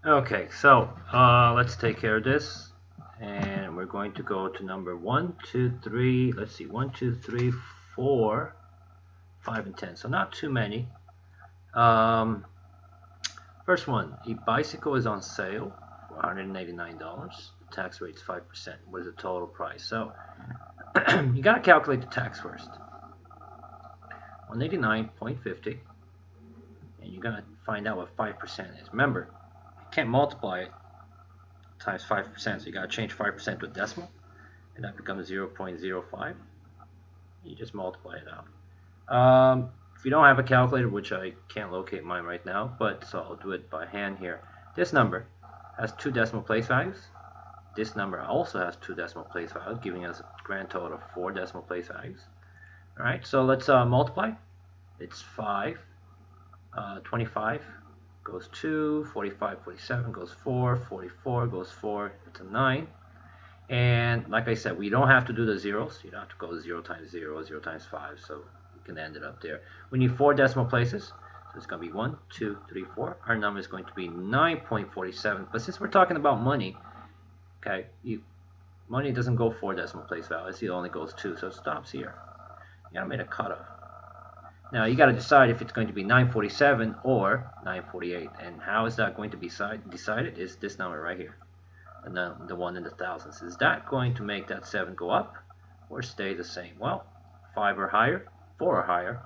Okay, so let's take care of this. And we're going to go to number 1, 2, 3. Let's see, 1, 2, 3, 4, 5, and 10. So not too many. Um, First one, a bicycle is on sale for $189. The tax rate is 5%. What is the total price? So you got to calculate the tax first. 189.50, and you're going to find out what 5% is. Remember, you can't multiply it times 5%, so you got to change 5% to a decimal, and that becomes 0.05. You just multiply it out. If you don't have a calculator, which I can't locate mine right now, but so I'll do it by hand here. This number has two decimal place values. This number also has two decimal place values, giving us a grand total of four decimal place values. All right, so let's multiply. It's 5, 25 goes 2, 45, 47 goes 4, 44 goes 4, it's a 9. And like I said, we don't have to do the zeros. You don't have to go 0 times 0, 0 times 5, so you can end it up there. We need four decimal places, so it's going to be 1, 2, 3, 4. Our number is going to be 9.47, but since we're talking about money, okay, money doesn't go four decimal place values, it only goes 2, so it stops here. You gotta make a cutoff. Now you got to decide if it's going to be 947 or 948, and how is that going to be decided? Is this number right here, and the one in the thousands. Is that going to make that 7 go up or stay the same? Well, 5 or higher, 4 or higher,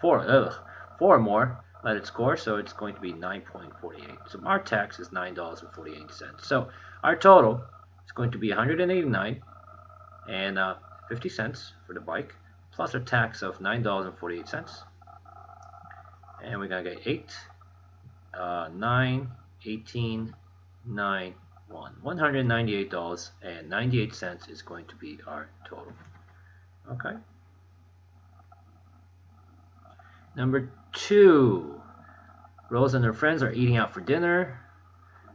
4 or more, let it score, so it's going to be 9.48. So our tax is $9.48. So our total is going to be 189 and 50 cents for the bike, plus a tax of $9.48. And we're going to get 8, 9, 18, 9, 1. $198.98 is going to be our total. Okay. Number 2. Rose and her friends are eating out for dinner.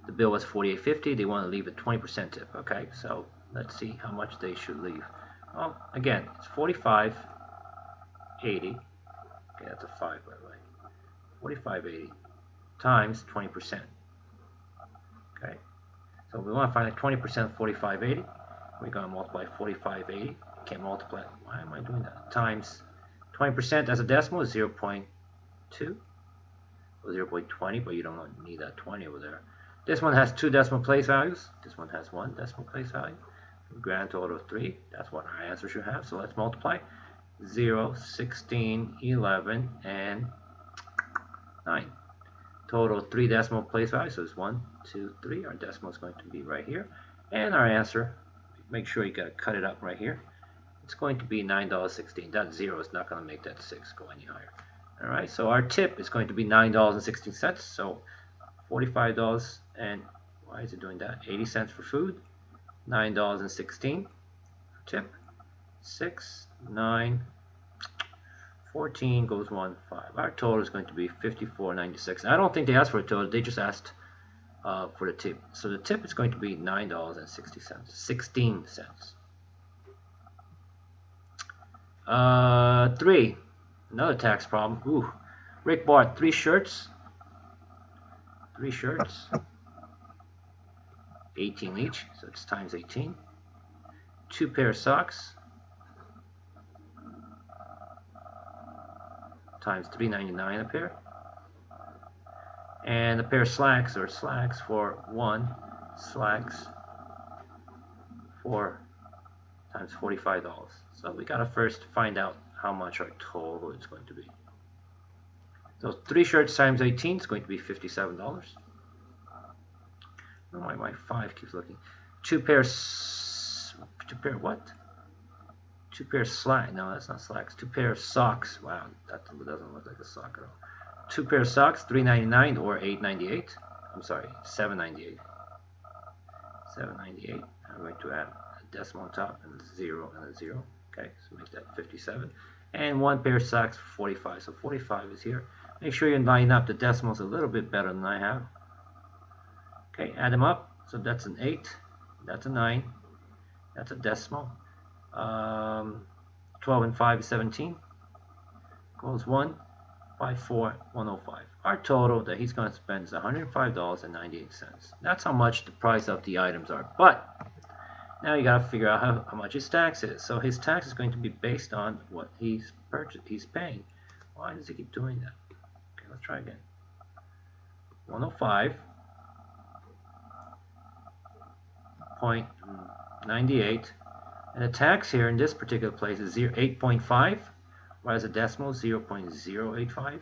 The bill was $48.50. They want to leave a 20% tip. Okay, so let's see how much they should leave. Well, again, it's $45.80. Okay, that's a 5 by the way. $45.80 times 20%. Okay, so we want to find 20% of $45.80. We're going to multiply $45.80. Can't multiply. Why am I doing that? Times 20% as a decimal is 0.2 or 0.20, but you don't need that 20 over there. This one has two decimal place values. This one has one decimal place value. Grand total of 3. That's what our answer should have. So let's multiply. 0, 16, 11, and 9. Total 3 decimal place values. So it's 1, 2, 3. Our decimal is going to be right here. And our answer, make sure you got to cut it up right here. It's going to be $9.16. That 0 is not going to make that 6 go any higher. All right, so our tip is going to be $9.16. So $45 and why is it doing that? 80 cents for food, $9.16 tip. 6, 9, 14 goes 1, 5. Our total is going to be $54.96. I don't think they asked for a total. They just asked for the tip. So the tip is going to be $9.60. 16 cents. 3. Another tax problem. Ooh. Rick bought 3 shirts. 3 shirts. 18 each. So it's times 18. 2 pair of socks. Times $3.99 a pair. And a pair of slacks for 1 slacks for times $45. So we gotta first find out how much our total is going to be. So 3 shirts times 18 is going to be $57. Oh, my 5 keeps looking. 2 pair what? 2 pair of slacks. No, that's not slacks. 2 pair of socks. Wow, that doesn't look like a sock at all. 2 pair of socks, $3.99 or $8.98. I'm sorry, $7.98. $7.98. I'm going to add a decimal on top and a 0 and a 0. Okay, so make that 57. And 1 pair of socks for 45. So 45 is here. Make sure you line up the decimals a little bit better than I have. Okay, add them up. So that's an 8. That's a 9. That's a decimal. 12 and 5 is 17. Goes 1. 54,105. Our total that he's going to spend is $105.98. That's how much the price of the items are. But now you got to figure out how much his tax is. So his tax is going to be based on what he's paying. Why does he keep doing that? Okay, let's try again. 105.98, and the tax here in this particular place is 8.5, whereas the decimal is 0.085. I'm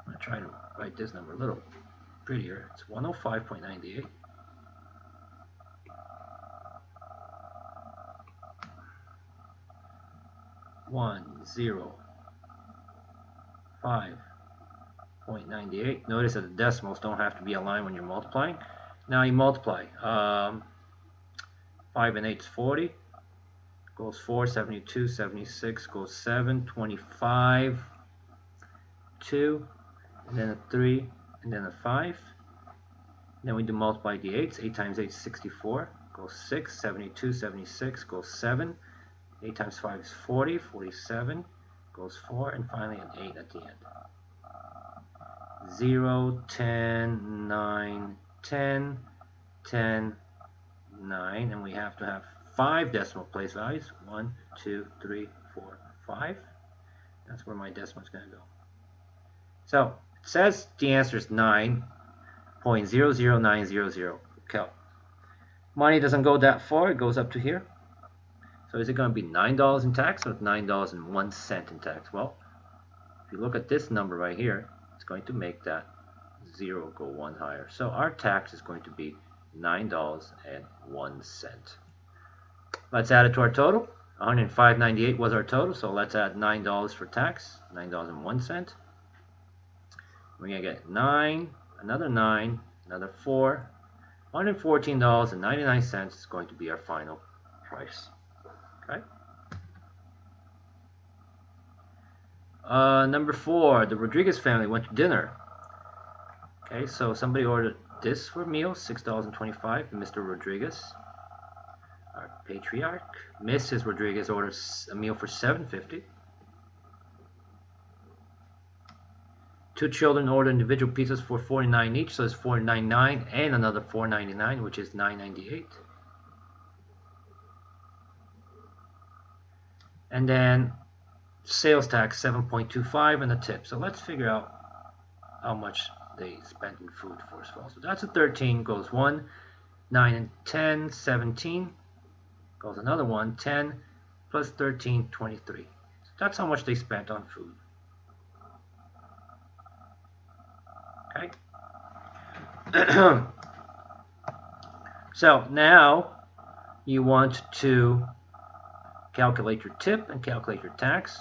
going to try to write this number a little prettier. It's 105.98. $105.98. Notice that the decimals don't have to be aligned when you're multiplying. Now you multiply. 5 and 8 is 40. Goes 4, 72, 76, goes 7, 25, 2, and then a 3, and then a 5. Then we do multiply the 8s. 8 times 8 is 64. Goes 6, 72, 76, goes 7. 8 times 5 is 40, 47, goes 4, and finally an 8 at the end. 0, 10, 9, 10, 10, 9, and we have to have 5 decimal place values. 1, 2, 3, 4, 5. That's where my decimal is going to go. So it says the answer is 9.00900. Okay. Money doesn't go that far, it goes up to here. So is it going to be $9 in tax or $9.01 in tax? Well, if you look at this number right here, it's going to make that 0 go 1 higher. So our tax is going to be $9.01. Let's add it to our total. $105.98 was our total, so let's add $9 for tax, $9.01. We're going to get 9, another 9, another 4, $114.99 is going to be our final price. Okay. Number 4, the Rodriguez family went to dinner. Okay, so somebody ordered this for a meal, $6.25. Mr. Rodriguez, our patriarch. Mrs. Rodriguez ordered a meal for $7.50. 2 children ordered individual pizzas for $49 each, so it's $4.99 and another $4.99, which is $9.98. And then sales tax 7.25 and a tip. So let's figure out how much they spent in food first of all. So that's a 13, goes 1, 9 and 10, 17, goes another 1, 10, plus 13, 23. So that's how much they spent on food. Okay. So now you want to calculate your tip and calculate your tax.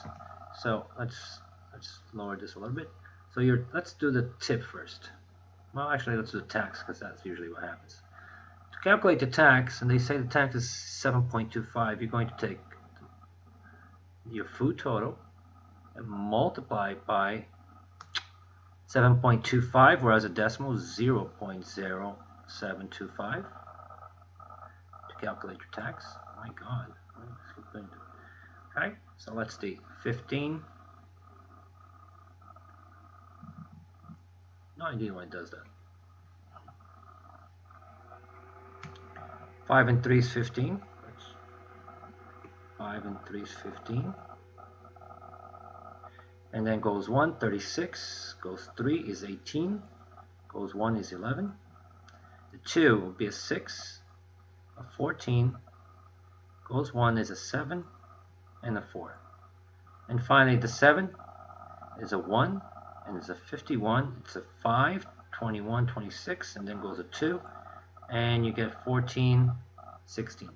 So let's lower this a little bit. So let's do the tip first. Well, actually, let's do the tax because that's usually what happens. To calculate the tax, and they say the tax is 7.25, you're going to take your food total and multiply it by 7.25, whereas a decimal is 0.0725 to calculate your tax. Oh my God. Okay, so let's do 15. No idea why it does that. 5 and 3 is 15. 5 and 3 is 15. And then goes 1, 36. Goes 3 is 18. Goes 1 is 11. The 2 will be a 6. A 14. Goes 1 is a 7. And a 4. And finally the 7 is a 1. And it's a 51. It's a 5, 21, 26. And then goes a 2. And you get 14, 16.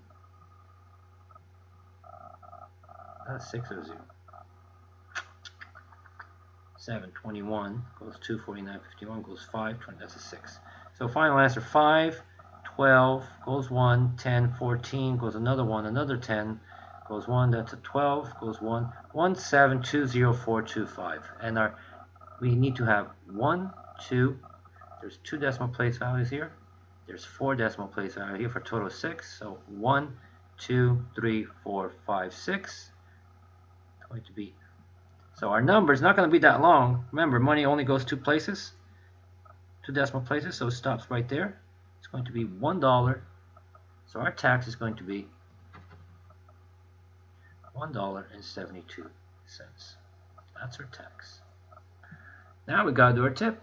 That's 6 or 0. 7, 21, goes 2, 49, 51, goes 5, 20, that's a 6. So final answer 5, 12, goes 1, 10, 14, goes another 1, another 10, goes 1, that's a 12, goes 1, 1720425. And we need to have 1, 2, there's 2 decimal place values here, there's 4 decimal place values here for a total of 6. So 1, 2, 3, 4, 5, 6. It's going to be So our number is not going to be that long. Remember, money only goes two places, two decimal places, so it stops right there. It's going to be $1. So our tax is going to be $1.72. That's our tax. Now we got to do our tip.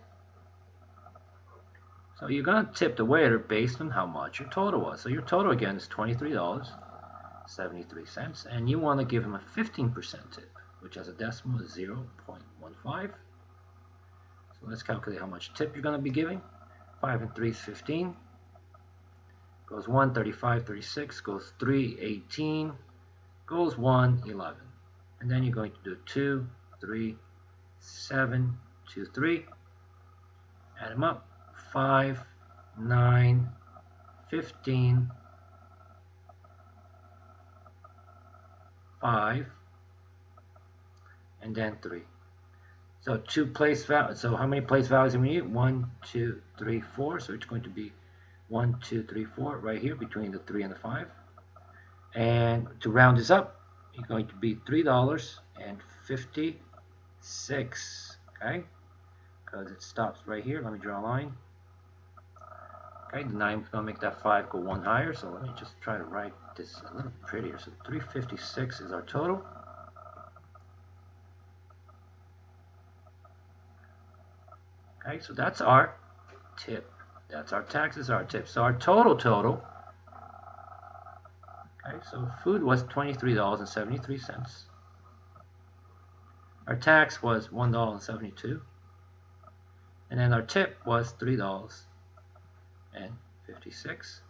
So you're going to tip the waiter based on how much your total was. So your total again is $23.73, and you want to give him a 15% tip, which as a decimal is 0.15. So let's calculate how much tip you're going to be giving. 5 and 3 is 15. Goes 1, 35, 36. Goes 3, 18. Goes 1, 11. And then you're going to do 2, 3, 7, 2, 3. Add them up. 5, 9, 15, 5, and then 3. So two place values. So how many place values do we need? 1, 2, 3, 4. So it's going to be 1, 2, 3, 4 right here between the 3 and the 5. And to round this up, you're going to be $3.56. Okay, because it stops right here. Let me draw a line. Okay, the 9 is going to make that 5 go 1 higher, so let me just try to write this a little prettier. So 356 is our total. Okay, so that's our tip. That's our taxes, our tip. So our total. Okay, so food was $23.73. Our tax was $1.72. And then our tip was $3.56.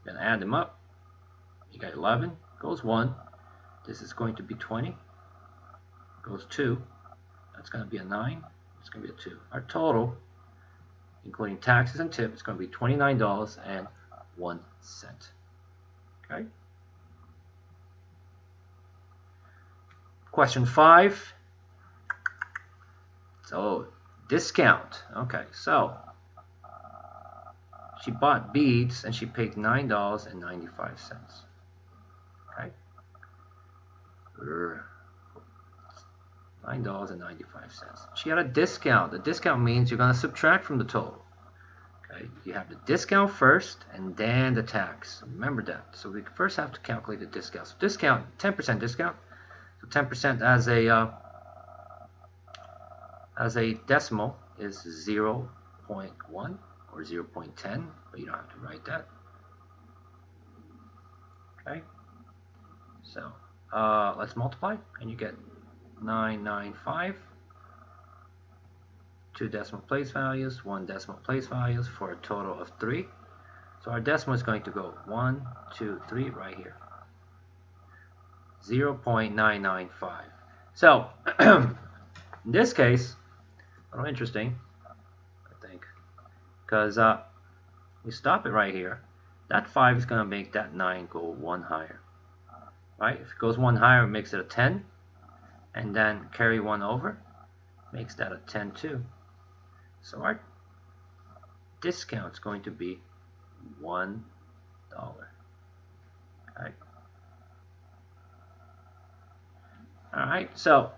Then add them up. You got 11, goes 1. This is going to be 20. Goes 2. That's going to be a 9. It's going to be a 2. Our total, including taxes and tip, is going to be $29.01. Okay. Question 5. So discount. Okay, so she bought beads and she paid $9.95. Okay. $9.95. She had a discount. The discount means you're going to subtract from the total. Okay. You have the discount first and then the tax. Remember that. So we first have to calculate the discount. So discount, 10% discount. So 10% as a decimal is 0.1 or 0.10, but you don't have to write that. Okay. So let's multiply, and you get 995. 2 decimal place values, 1 decimal place values for a total of 3. So our decimal is going to go 1, 2, 3 right here. 0.995. So in this case, a little interesting, I think, because we stop it right here. That 5 is going to make that 9 go 1 higher. Right? If it goes 1 higher, it makes it a 10. And then carry 1 over, makes that a 10 too. So our discount is going to be $1. Okay. Alright, so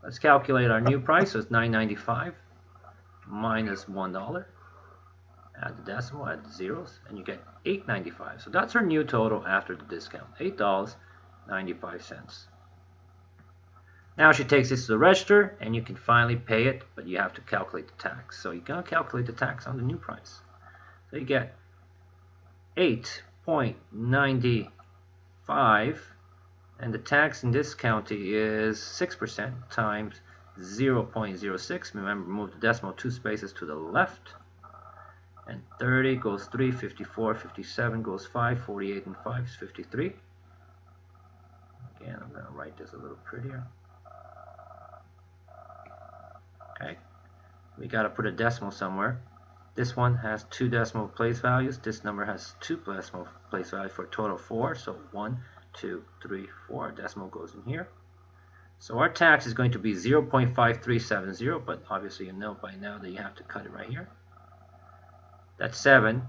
let's calculate our new price. So it's $9.95 minus $1. Add the decimal, add the zeros, and you get $8.95. So that's our new total after the discount, $8.95. Now she takes this to the register, and you can finally pay it, but you have to calculate the tax. So you're going to calculate the tax on the new price. So you get 8.95, and the tax in this county is 6% times 0.06. Remember, move the decimal 2 spaces to the left. And 30 goes 3, 54, 57 goes 5, 48 and 5 is 53. Again, I'm going to write this a little prettier. Okay, we got to put a decimal somewhere. This one has 2 decimal place values. This number has 2 decimal place values for a total of 4. So 1, 2, 3, 4. Our decimal goes in here. So our tax is going to be 0.5370, but obviously you know by now that you have to cut it right here. That's 7.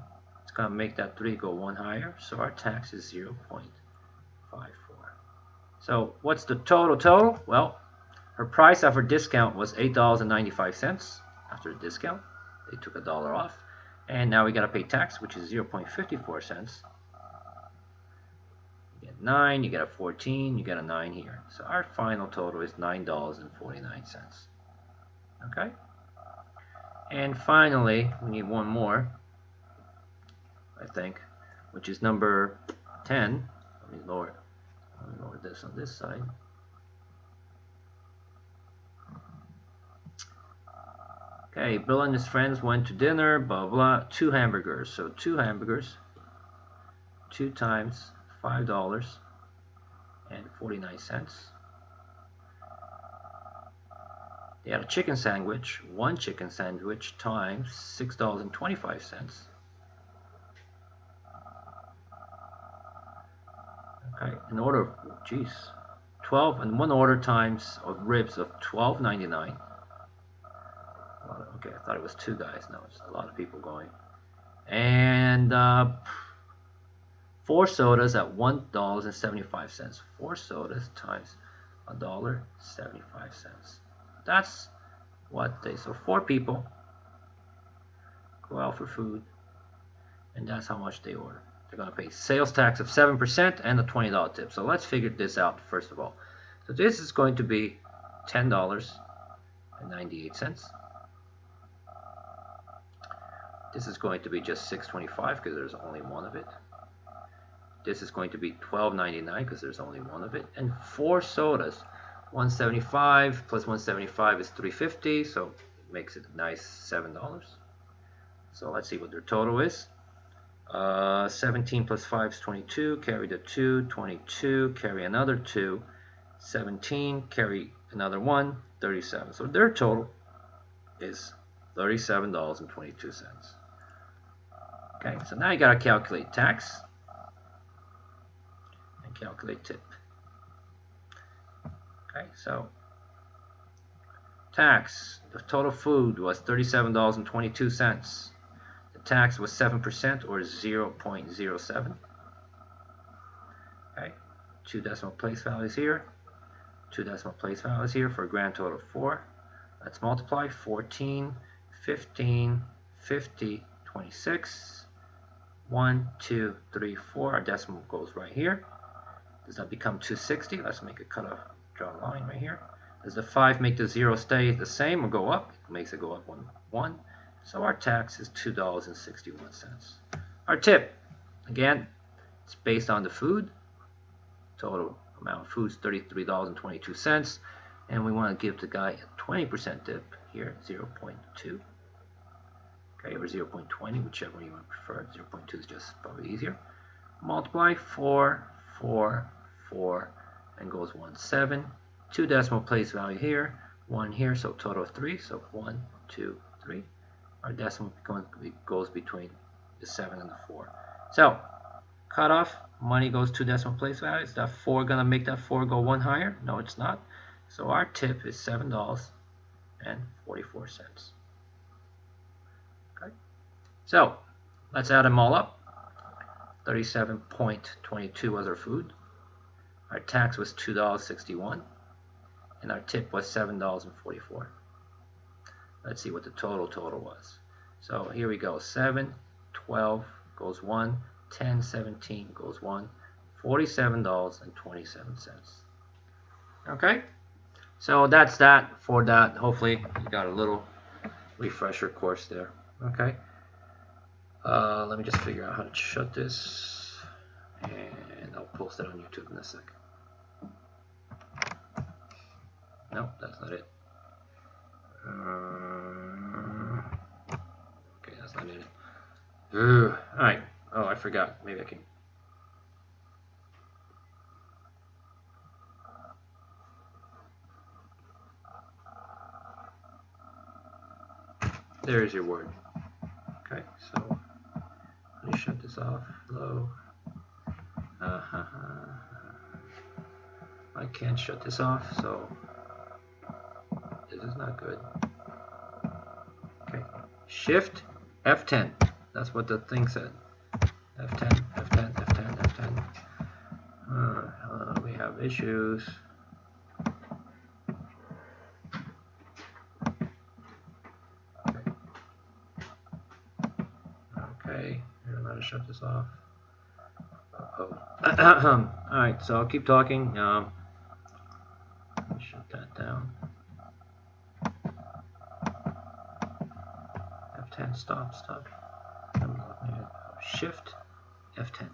It's going to make that 3 go 1 higher. So our tax is 0.54. So what's the total? Well, her price after discount was $8.95 after the discount. They took $1 off. And now we got to pay tax, which is 0.54 cents. You get 9, you get a 14, you get a 9 here. So our final total is $9.49. Okay? And finally, we need one more, I think, which is number 10. Let me lower this on this side. Okay, Bill and his friends went to dinner, blah, blah, 2 hamburgers. So 2 hamburgers, 2 times $5.49. They had a chicken sandwich, 1 chicken sandwich times $6.25. Okay, an order of, geez, 12 and 1 order times of ribs of $12.99. Okay, I thought it was 2 guys. No, it's a lot of people going. And 4 sodas at $1.75. 4 sodas times $1.75. That's what they. So 4 people go out for food, and that's how much they order. They're going to pay sales tax of 7% and a $20 tip. So let's figure this out first of all. So this is going to be $10.98. This is going to be just $6.25 because there's only 1 of it. This is going to be $12.99 because there's only 1 of it. And 4 sodas, $1.75 plus $1.75 is $3.50, so it makes it a nice $7. So let's see what their total is. 17 plus 5 is 22, carry the 2, 22, carry another 2, 17, carry another 1, 37. So their total is $37.22. Okay, so now you got to calculate tax and calculate tip. Okay, so tax, the total food was $37.22. The tax was 7% or 0.07. Okay, 2 decimal place values here, 2 decimal place values here for a grand total of 4. Let's multiply 14, 15, 50, 26. 1, 2, 3, 4. Our decimal goes right here. Does that become 260? Let's make a cutoff, draw a line right here. Does the 5 make the 0 stay the same or go up? It makes it go up 1. So our tax is $2.61. Our tip, again, it's based on the food. Total amount of food is $33.22. And we want to give the guy a 20% tip here, 0.2. Okay, or 0.20, whichever you want to prefer. 0.2 is just probably easier. Multiply 4, 4, 4, and goes 1, 7. 2 decimal place value here, 1 here, so total of 3. So 1, 2, 3. Our decimal goes between the 7 and the 4. So cutoff, money goes 2 decimal place values. Is that 4 gonna make that 4 go 1 higher? No, it's not. So our tip is $7.44. So let's add them all up. 37.22 was our food. Our tax was $2.61. And our tip was $7.44. Let's see what the total was. So here we go. 7, 12 goes 1, 10, 17 goes 1, $47.27. Okay? So that's that for that. Hopefully you got a little refresher course there. Okay? Let me just figure out how to shut this, and I'll post it on YouTube in a sec. No, that's not it. Okay, that's not it. Alright. Oh, I forgot. Maybe I can. There's your word. Okay, so let me shut this off. Hello. I can't shut this off, so this is not good. Okay, Shift F10. That's what the thing said. F10, F10, F10, F10. We have have issues. Okay, I don't know how to shut this off. Oh. Alright, so I'll keep talking. Let me shut that down. F10, stop. Shift, F10.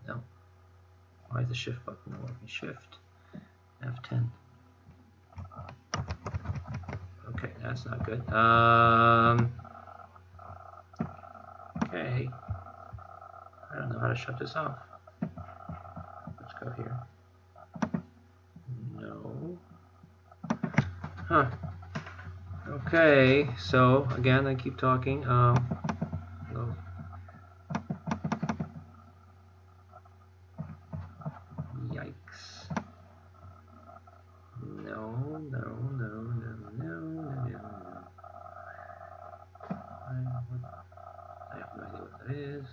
No. Why is the shift button not working? Shift, F10. Okay, that's not good. Okay. I don't know how to shut this off. Let's go here. No. Huh. Okay, so again, I keep talking. No. Yikes. No. I have no idea what that is.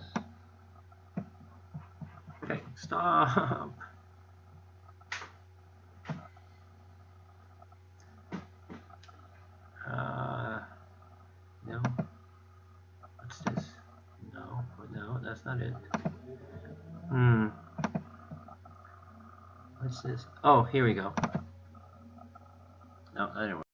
Okay, stop. No. What's this? No, that's not it. What's this? Oh, here we go. No, that didn't work.